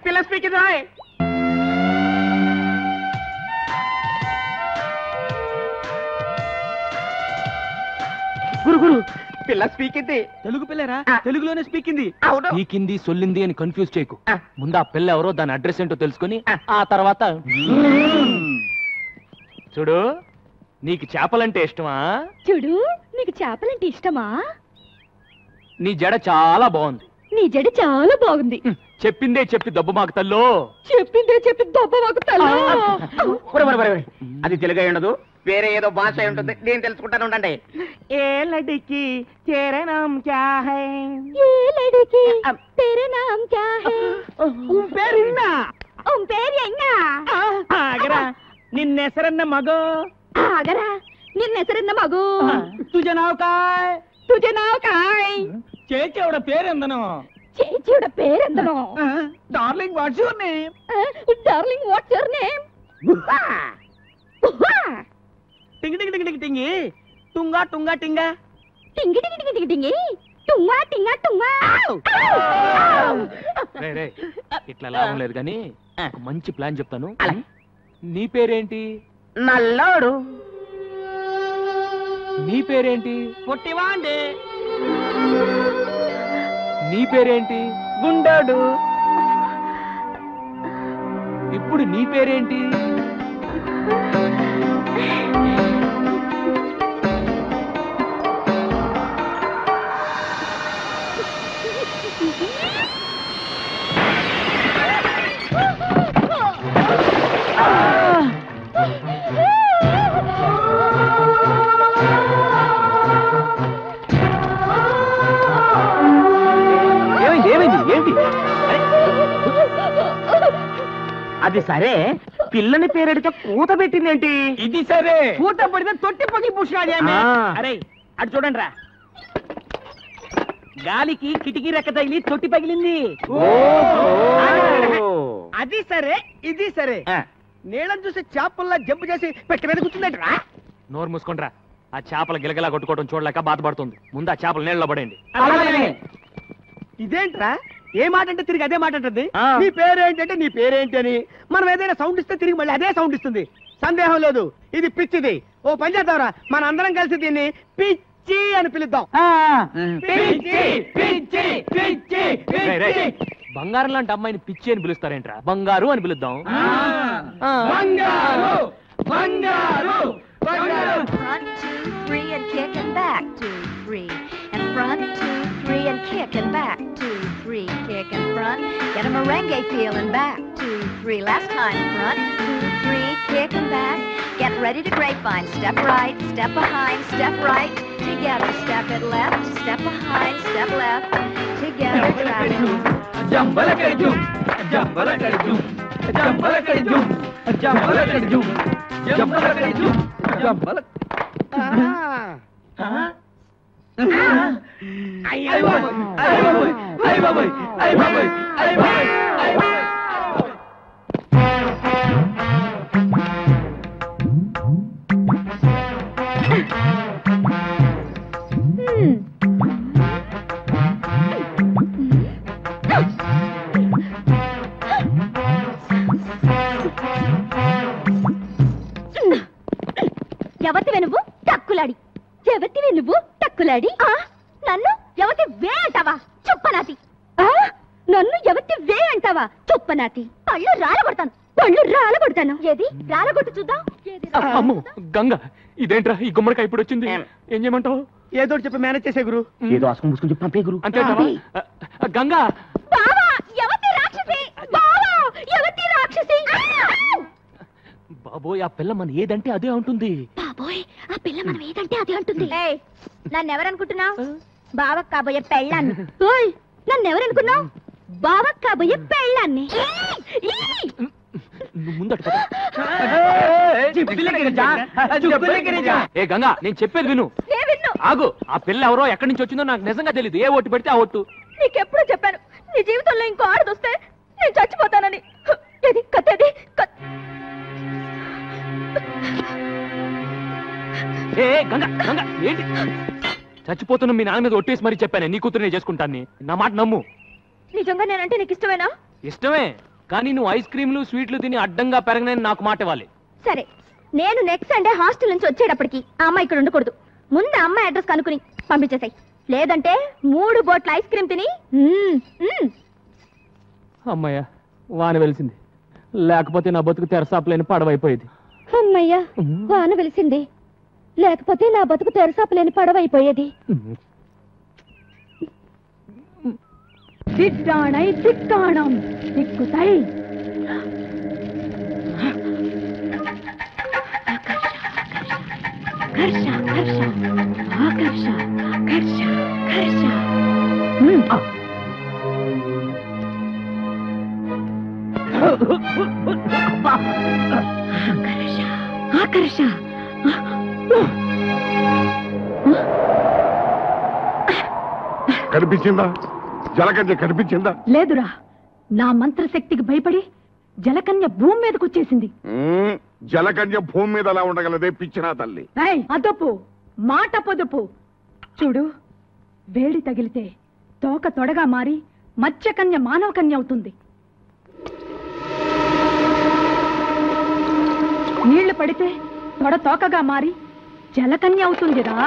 పిల్ల స్పీకింగ్ రాయ్. గురు గురు పిల్ల స్పీకింది. తెలుగు పిల్లరా? తెలుగులోనే స్పీకింది. స్పీకింది సొల్లింది అని కన్ఫ్యూజ్ చేయకు. ముందు ఆ పిల్ల ఎవరో దాని అడ్రస్ ఏంటో తెలుసుకుని ఆ తర్వాత చూడు. నీకు చేపలంటే ఇష్టమా? చూడు, నీకు చేపలంటే ఇష్టమా? నీ జడ చాలా బాగుంది. నీ జడ చాలా బాగుంది. చెప్పిందే చెప్పి దెబ్బ మాకు తల్లో. చెప్పిందే చెప్పి దెబ్బ మాకు తల్లో. అది తెలుగు ఉండదు, వేరే ఏదో భాష అయి ఉంటుంది. నేను తెలుసుకుంటాను ఉండండి. ఏ లడికి తేరా నామ్ క్యా హై? ఏ లడికి తేరా నామ్ క్యా హై? పేరున్నా పేరు ఆగరా. నిన్నెసరన్న మగో. ఆగరా, నిన్నెసరన్న మగో. तुझे नाव काय? तुझे नाव काय? చేచేవడ పేరెందనో? చేచేవడ పేరెందనో? Darling what's your name? Darling what's your name? టింగి టింగి టింగి టింగి టుంగా టుంగా టింగా టింగి టింగి టింగి టింగి టింగి టుంగా టింగా టుంగా. ఇట్లా లాభం లేదు కానీ ఒక మంచి ప్లాన్ చెప్తాను. నీ పేరేంటి? నల్లోడు. నీ పేరేంటి? పొట్టివాండే. నీ పేరేంటి? గుండోడు. ఇప్పుడు నీ పేరేంటి? అది సరే, పిల్లని పేరెడితే కూత పెట్టిందేంటి? ఇది సరే, కూత పడితే తొట్టి పగి పూసినాడే. అరే అటు చూడండి రా. గాలికి కిటికీ రెక్క తగిలి తొట్టి పగిలింది. అది సరే, ఇది సరే. నీళ్ళని చూసి చేపల్లా జంపు చేసి పెట్ట మీద కూర్చుందంటరా. నోరు మూసుకుంట్రా. ఆ చేపల గిలగలా కొట్టుకోవడం చూడలేక బాధపడుతుంది. ముందు ఆ చేపలు నీళ్ళలో పడేయండి. ఇదేంట్రా, ఏ మాట అంటే తిరిగి అదే మాట అంటుంది. నీ పేరేంటంటే నీ పేరేంటి అని. మనం ఏదైనా సౌండ్ ఇస్తే తిరిగి మళ్ళీ అదే సౌండ్ ఇస్తుంది. సందేహం లేదు, ఇది పిచ్చిది. ఓ పని చేద్దాంరా, మన అందరం కలిసి దీన్ని పిచ్చి అని పిలుద్దాం. బంగారం లాంటి అమ్మాయిని పిచ్చి అని పిలుస్తారేంట్రా? బంగారు అని పిలుద్దాం. Front 2, 3 and kick and back 2, 3. And front 2, 3 and kick and back 2, 3. Kick and front. Get a merengue feel and back 2, 3. Last time front 2, 3. Kick and back. Get ready to grapevine. Step right, step behind, step right. Together. Step it left, step behind, step left. Together. Jambalakadi Jambalakadi Jambalakadi Jambalakadi Jambalakadi Jambala. అయ్యో బాబోయ్, అయ్యో బాబోయ్, అయ్యో బాబోయ్, అయ్యో బాబోయ్, అయ్యో బాబోయ్. ఎవతివే నువ్వు టక్కులాడి? ఎవతివే నువ్వు టక్కులాడి? నన్ను ఎవతి వే అంటావా? చుప్పనాతి. నన్ను ఎవతి వే అంటావా? చుప్పనాతి. పళ్ళు రాలగొడతాను, పళ్ళు రాలగొడతాను. ఏది రాలగొట్టు చూద్దాం. అమ్మో గంగ, ఇదేంట్రా ఈ గుమ్మడికాయ ఇప్పుడు వచ్చింది? ఏం చేయమంటావు? ఏదో చెప్పి మేనేజ్ చేసే గురు. ఏదో ఆసుకుని పూసుకుని చెప్పి పంపే గురు. అంతే గంగా. బావా ఎవతి రాక్షసి, బావా ఎవతి రాక్షసి. బాబోయ్, ఆ పిల్ల మన ఏదంటే అదే ఉంటుంది. బాబోయ్, ఆ పిల్ల మనం ఏదంటే అదే అంటుంది. నన్ను ఎవరనుకుంటున్నావు? బావకు కాబోయే పెళ్ళాన్ని. నన్ను ఎవరనుకున్నావు? బావకు కాబోయే పెళ్ళాన్ని. ముందట ఏ గంగా, నేను చెప్పేది విను. ఆగు. ఆ పిల్ల ఎవరో ఎక్కడి నుంచి వచ్చిందో నాకు నిజంగా తెలియదు. ఏ ఓటు పెడితే ఆ ఓటు. నీకెప్పుడు చెప్పాను నీ జీవితంలో ఇంకో ఆడదొస్తే నేను చచ్చిపోతానని. ఏది కత్తేది? ఏ గంగా, గంగా ఏంటి? చచ్చిపోతున్నా మీ నాన్న మీద ఒట్టేసి మరీ చెప్పాను నీ కూతురు నేను చేసుకుంటాను. నా మాట నమ్ము. నిజంగా నేనంటే నీకు ఇష్టమేనా? ఇష్టమే, కానీ నువ్వు ఐస్ క్రీమ్లు స్వీట్లు తిని అడ్డంగా పెరగనని నాకు మాట ఇవ్వాలి. సరే, నేను నెక్స్ట్ సండే హాస్టల్ నుంచి వచ్చేటప్పటికి ఆ అమ్మాయి ఇక్కడ ఉండకూడదు. ముందు ఆ అమ్మాయి అడ్రస్ కనుక్కుని పంపించేసాయి. లేదంటే 3 బోట్ల ఐస్ క్రీమ్ తిని అమ్మయ్య, వాన వెలిసింది, లేకపోతే నా బతుకు తెరసాపలేని పడవైపోయేది. అమ్మయ్యా, వాన వెలిసింది, లేకపోతే నా బతుకు తెరసాపలేని పడవైపోయేది. దిడ్డాణై దిక్కాణం దిక్కుతై. Karsha, Karsha, Akarsha, Karsha, Karsha. Akarsha, Akarsha. కనిపించిందా? జలకన్య కనిపించిందా? లేదురా, నా మంత్రశక్తికి భయపడి జలకన్య భూమి మీదకి వచ్చేసింది. జలకన్య భూమి మీద అలా ఉండగలదే పిచ్చినా తల్లి. అదొప్పు, మాట పొదుపు. చూడు, వేడి తగిలితే తోక తొడగా మారి మత్స్యకన్య మానవ కన్య అవుతుంది. నీళ్లు పడితే తొడ తోకగా మారి జలకన్య అవుతుందిరా.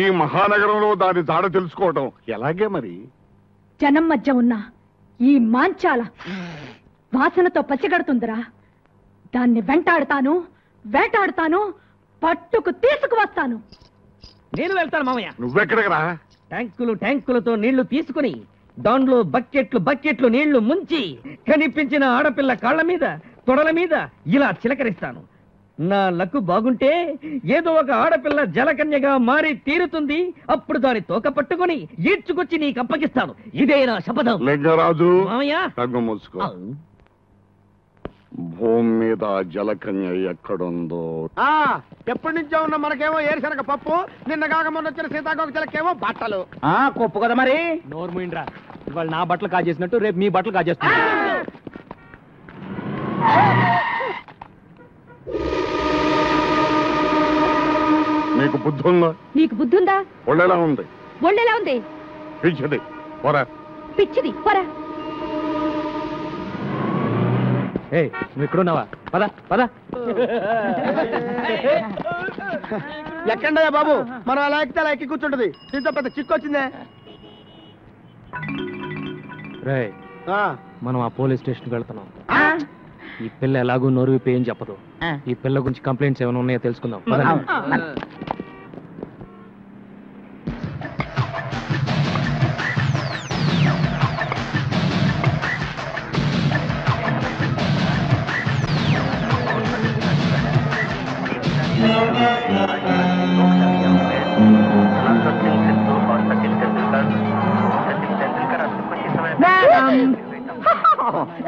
ఈ మహానగరంలో దాని జాడ తెలుసుకోవటం ఎలాగే మరి? జనం మధ్య ఉన్న ఈ మాంచాల వాసనతో పసిగడుతుందిరా. దాన్ని వెంటాడుతాను, వేటాడుతాను, పట్టుకు తీసుకువస్తాను. నేను వెళ్తాను మామయ్య. నువ్వెక్కడికి రా? ట్యాంకులతో నీళ్లు తీసుకుని దాంట్లో బకెట్లు నీళ్లు ముంచి కనిపించిన ఆడపిల్ల కాళ్ళ మీద తొడల మీద ఇలా చిలకరిస్తాను. నా లక్కు బాగుంటే ఏదో ఒక ఆడపిల్ల జలకన్యగా మారి తీరుతుంది. అప్పుడు దాని తోక పట్టుకుని ఈడ్చుకొచ్చి నీకు అప్పగిస్తాను. ఇదే నా శపథం. లింగరాజు, మామయ్య, తగ్గు మూసుకో. భూమి మీద జలకన్య ఎక్కడుందో ఎప్పటి నుంచో ఉన్న మనకేమో ఏరుశనగ పప్పు, నిన్న కాక మొన్న వచ్చిన సీతాకోక చిలకేమో బట్టలు. కొప్పు కదా మరి. నోరు మూయిండ్రా, ఇవాళ నా బట్టలు కాజేసినట్టు రేపు మీ బట్టలు కాజేస్తా. నీకు బుద్ధి ఉందా? నీకు బుద్ధుందా? ఒళ్ళెలా ఉంది? ఒళ్ళెలా ఉంది? పిచ్చిది పోరా. పిచ్చిది పోరా. నువ్వు ఇక్కడున్నావా? పద పద. ఎక్కండయ్యా బాబు, మనం అలా ఎక్కితే అలా ఎక్కి కూర్చుంటది. దీంతో పెద్ద చిక్కు వచ్చిందే. రేయ్, మనం ఆ పోలీస్ స్టేషన్కి వెళ్తున్నాం. ఈ పిల్ల ఎలాగో నోరు విప్పి ఏం చెప్పదు. ఈ పిల్ల గురించి కంప్లైంట్స్ ఏమైనా ఉన్నాయో తెలుసుకుందాం.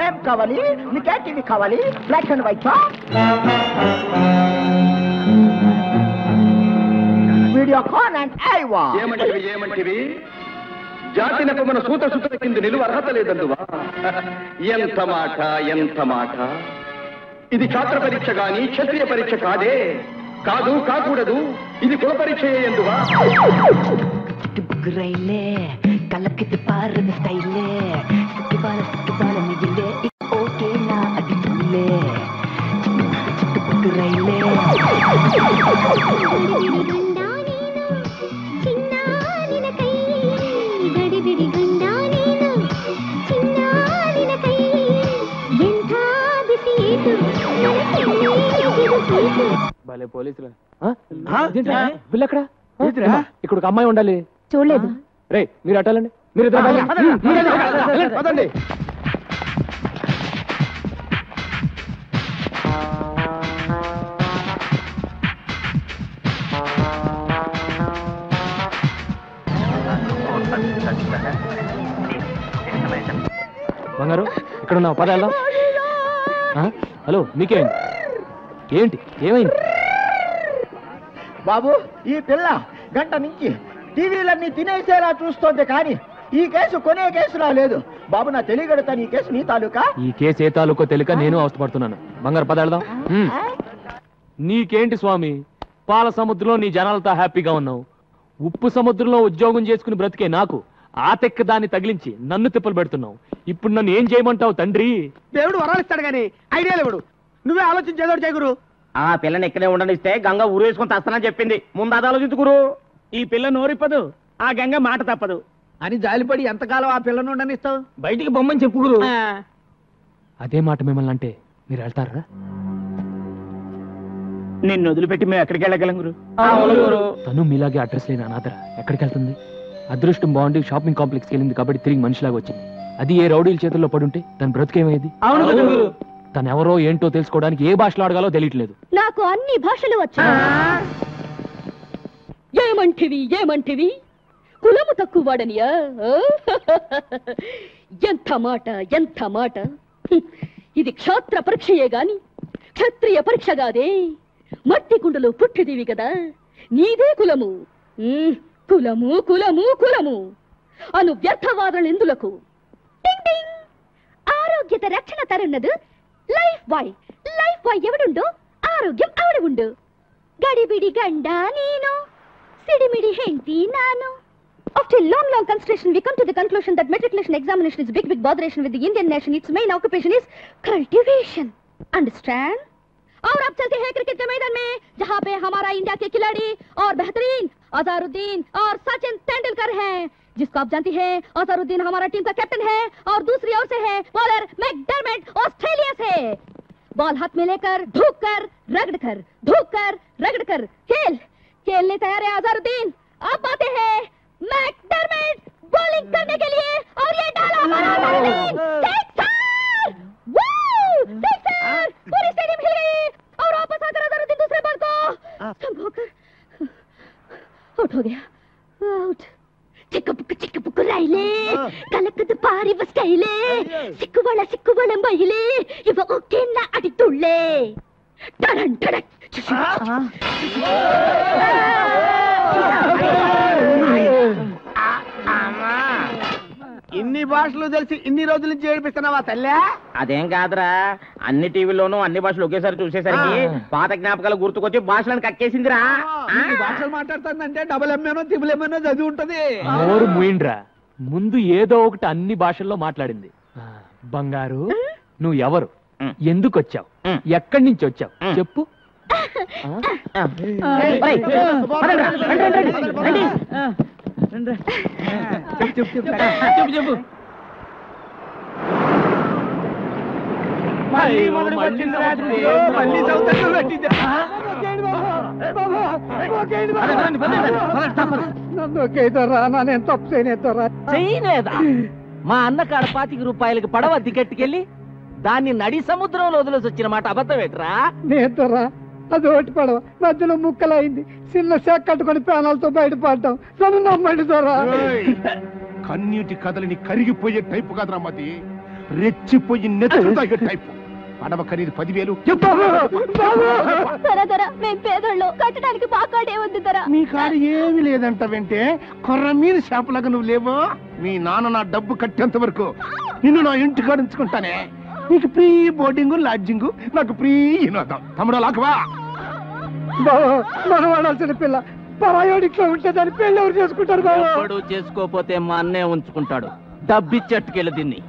ఏం కావాలి? నీకే టీవీ కావాలి? Black and white, Videocon and Aiwa. ఏమంటివి? జాతినకు మన సూత సుత కింద నిలువ అర్హత లేదందువా? ఎంత మాట, ఎంత మాట! ఇది ఛాత్ర పరీక్ష గాని క్షత్రియ పరీక్ష కాదే. కాదు, కాకూడదు. ఇది కుల పరీక్ష ఎందువా? రైలే కలకితి పారద స్టైలే సిక్కిబాల మిగిలే ఓకేనా అది చూలే చిట్టుపుట్టు రైలే. భలే పోలీసులు. బిల్ ఎక్కడ? ఇక్కడ ఒక అమ్మాయి ఉండాలి. చూడలేదు. రే, మీరు అట్టాలండి. మీరు పదండి. బంగారు, ఇక్కడ ఉన్నావు, పద వెళ్దాం. హలో, మీకేమైంది? ఏంటి ఏమైంది? బాబు, ఈ పిల్ల గంట నుంచి టీవీలన్నీ తినేసేలా చూస్తోంది, కానీ ఈ కేసు కొనే కేసులా లేదు. బాబు, నా తెలియగడుతాను, ఈ కేసు నీ తాలూకా? ఈ కేసు ఏ తాలూకో తెలియక నేను అవస్థపడుతున్నాను. బంగారు, పద వెళ్దాం. నీకేంటి స్వామి, పాల సముద్రంలో నీ జనాలతో హ్యాపీగా ఉన్నావు. ఉప్పు సముద్రంలో ఉద్యోగం చేసుకుని బ్రతికే నాకు ఆ తెక్క దాన్ని తగిలించి నన్ను తిప్పలు పెడుతున్నావు. ఇప్పుడు నన్ను ఏం చేయమంటావు తండ్రి? దేవుడు వరాలు ఇస్తాడు గానీ ఐడియా లేవుడు. నువ్వే ఆలోచించేదోడు చేయగురు. ఆ పిల్లని ఇక్కడే ఉండనిస్తే గంగ ఊరేసుకొని తస్తానని చెప్పింది. ముందు అది ఆలోచించుకురు. ఈ పిల్ల నోరిప్పదు, ఆ గంగ మాట తప్పదు అని జాలిపడి ఎంతకాలం ఆ పిల్లను ఉండనిస్తావు? బయటికి బొమ్మని చెప్పుకురు. అదే మాట మిమ్మల్ని అంటే మీరు వెళ్తారా? నిన్ను వదిలిపెట్టి మేము ఎక్కడికి వెళ్ళగలం గురు? తను మీలాగే అడ్రస్ లేని అనాథరా ఎక్కడికి వెళ్తుంది? అదృష్టం బాగుండి షాపింగ్ కాంప్లెక్స్కి వెళ్ళింది కాబట్టి తిరిగి మనిషిలాగా వచ్చింది. అది ఏ రౌడీల చేతుల్లో పడుంటే తన బ్రతికేమయ్యేది? తను ఎవరో ఏంటో తెలుసుకోవడానికి ఏ భాషలో అడగాలో తెలియట్లేదు. నాకు అన్ని భాషలు వచ్చు. ఏమంటివి కులము తక్కువ వాడనియా? ఎంత మాట. ఇది క్షాత్ర పరీక్షయే గాని క్షత్రియ పరీక్ష కాదే. మట్టి కుండలో పుట్టిదివి కదా, నీదే కులము. కులము అను వ్యర్థవాదన ఎందులకు? ఆరోగ్యత రక్షణ తరున్నదు లైఫ్ బాయ్ ఎవడుండో ఆరోగ్యం ఆవిడ ఉండు. గడిబిడి గండ నేను, సిడిమిడి హెంటి నాను. After long consideration, we come to the conclusion that matriculation examination is big botheration with the Indian nation. Its main occupation is cultivation. Understand? और अब चलते हैं क्रिकेट के मैदान में, जहाँ पे हमारा इंडिया के खिलाड़ी और बेहतरीन अजहरुद्दीन और सचिन तेंदुलकर हैं, जिसको आप जानती हैं अजहरुद्दीन हमारा टीम का कैप्टन है और दूसरी ओर से है बॉलर मैकडरमट ऑस्ट्रेलिया से। बॉल हाथ में लेकर धूक कर रगड़ कर खेलने तैयार है अजहरुद्दीन। अब आते हैं मैकडरमट बॉलिंग करने के लिए और ये डाला हमारा अजहरुद्दीन। सिक्सर! पूरी स्टेडियम हिल गई और वापस आकर अजहरुद्दीन दूसरे बॉल को स्टंप होकर आउट हो गया। आउट। చిక్కుపుక్కు రైలే కలకదు పారి వస్తైలే సిక్కువళ మహిళే ఇవ ఒకేనా అడితుళ్ళే టడన్ టడక్. ఇన్ని భాషలు తెలిసి ఇన్ని రోజుల నుంచి ఏడిపిస్తున్నావా తల్లి? అదేం కాదురా, అన్ని టీవీలోనూ అన్ని భాషలు ఒకేసారి చూసేసరికి పాత జ్ఞాపకాలు గుర్తుకొచ్చి భాషలను కక్కేసిందిరా. భాషలు మాట్లాడుతుందంటే డబుల్ ఎంఏనో త్రిబుల్ ఎంఏనో చదివి ఉంటది. నోరు మూయిండ్రా, ముందు ఏదో ఒకటి అన్ని భాషల్లో మాట్లాడింది. బంగారు, నువ్వు ఎవరు, ఎందుకు వచ్చావు, ఎక్కడి నుంచి వచ్చావు చెప్పు. చెప్పు. చేయలేదా? మా అన్నకాడ 25 రూపాయలకి పడవ దిగట్టుకెళ్ళి దాన్ని నడి సముద్రంలో వదిలేసి వచ్చిన మాట అబద్ధమేట్రా? నేతరా అదోటి పడవ మధ్యలో ముక్కలైంది, చిన్న శాఖ కట్టుకొని ప్రాణాలతో బయటపడ్డాం. నన్ను నమ్మండి దొరా. కన్నీటి కథలని కరిగిపోయే టైపు కాదురా మది, రెచ్చిపోయి నెత్తుతాగే టైపు. పడవ ఖరీదు 10,000. మేము పేదోళ్ళు, కట్టడానికి మా కాడే ఉంది ధర. మీ కాడ ఏమి లేదంట వెంటే కొర్ర మీద చేపలాగా నువ్వు లేవో. మీ నాన్న నా డబ్బు కట్టేంత వరకు నిన్ను నా ఇంటి కాడ ఉంచుకుంటానే. నీకు ఫ్రీ బోర్డింగ్ లాడ్జింగ్, నాకు ఫ్రీ వినోదం. తమ్ముడు లాకవా మనం వాడాల్సిన పిల్ల పరాయోడి ఇట్లా ఉంటే దాని పెళ్ళి ఎవరు చేసుకుంటారు? ఎవడు చేసుకోపోతే మా అన్నే ఉంచుకుంటాడు. డబ్బిచ్చెట్టుకెళ్ళి దీన్ని.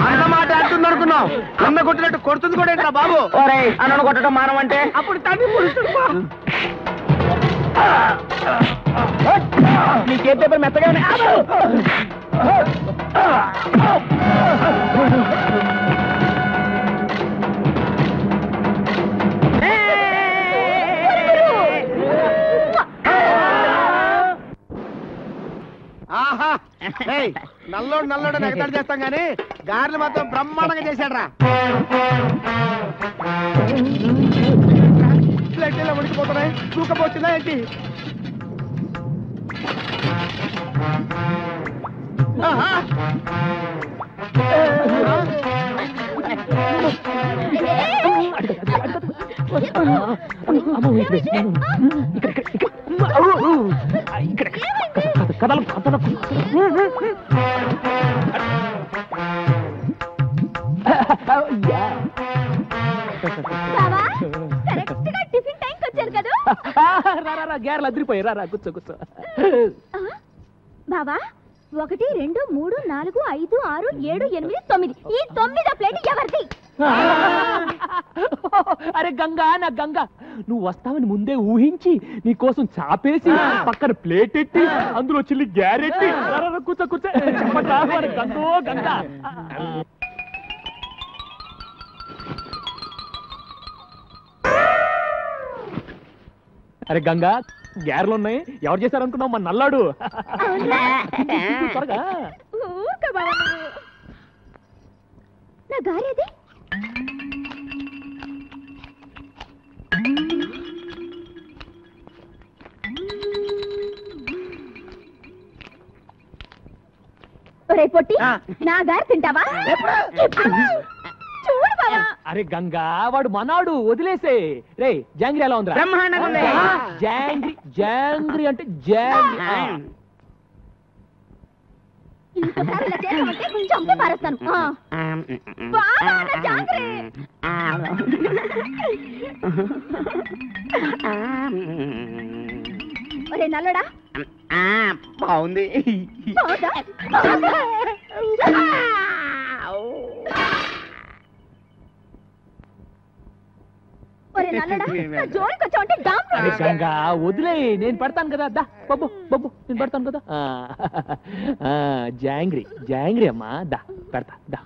అన్నమాట అంటుంది అనుకున్నావు. అన్న కొట్టినట్టు కొడుతుంది కూడా ఏంట్రా బాబు? అన్నను కొట్టడం మానం అంటే అప్పుడు తన్ని నీకే పేపర్ మెత్తగా ఆహా నల్లోడు నల్లోడు ఎగతాడు చేస్తాం గానీ గారెలు మాత్రం బ్రహ్మాండంగా చేశాడ్రా. ప్లేట్లో ఉడికిపోతున్నాయి, తూకపోతుందా ఏంటి? టిఫిన్ టైంకి వచ్చాను కదా. గ్యారెలు అదిరిపోయి రా కూర్చో కూర్చో. బావా 1 2 3 4 5 6 7 8 9 ఈ 9వ ప్లేట్ ఎవరిది? అరే గంగా నా గంగా, నువ్వు వస్తావని ముందే ఊహించి నీ కోసం చాపేసి పక్కన ప్లేట్ ఎట్టి అందులో చిల్లి గ్యారెట్టి కూర్చో కూర్చో గంగో గంగా. అరే గంగా, గ్యారెలు ఉన్నాయి. ఎవరు చేశారనుకున్నావు? మన నల్లాడు. త్వరగా నా గారేది? ఒరే పొట్టి, నా గారు తింటావా? చూడు బావా. అరే గంగా, వాడు మనాడు, వదిలేసే. రే జాంగ్రీ ఎలా ఉందిరా? బ్రహ్మాండంగా ఉంది. జాంగ్రీ జాంగ్రీ అంటే జాంగ్రీ. ఇంకోసారి ఇలా చేసామంటే చంపి పారేస్తాను. బావా, నా జాంగ్రీ. ఒరే నల్లడా, బాగుంది. బావుందా? ఒరే నల్లడా, నా జోలికి వచ్చావంటే డామ్. అరే గంగా, వదిలే, నేను పెడతాను కదా. దా బొబ్బు బొబ్బు, నేను పెడతాను కదా. జాంగ్రీ జాంగ్రీ అమ్మా, దా పెడతా దా.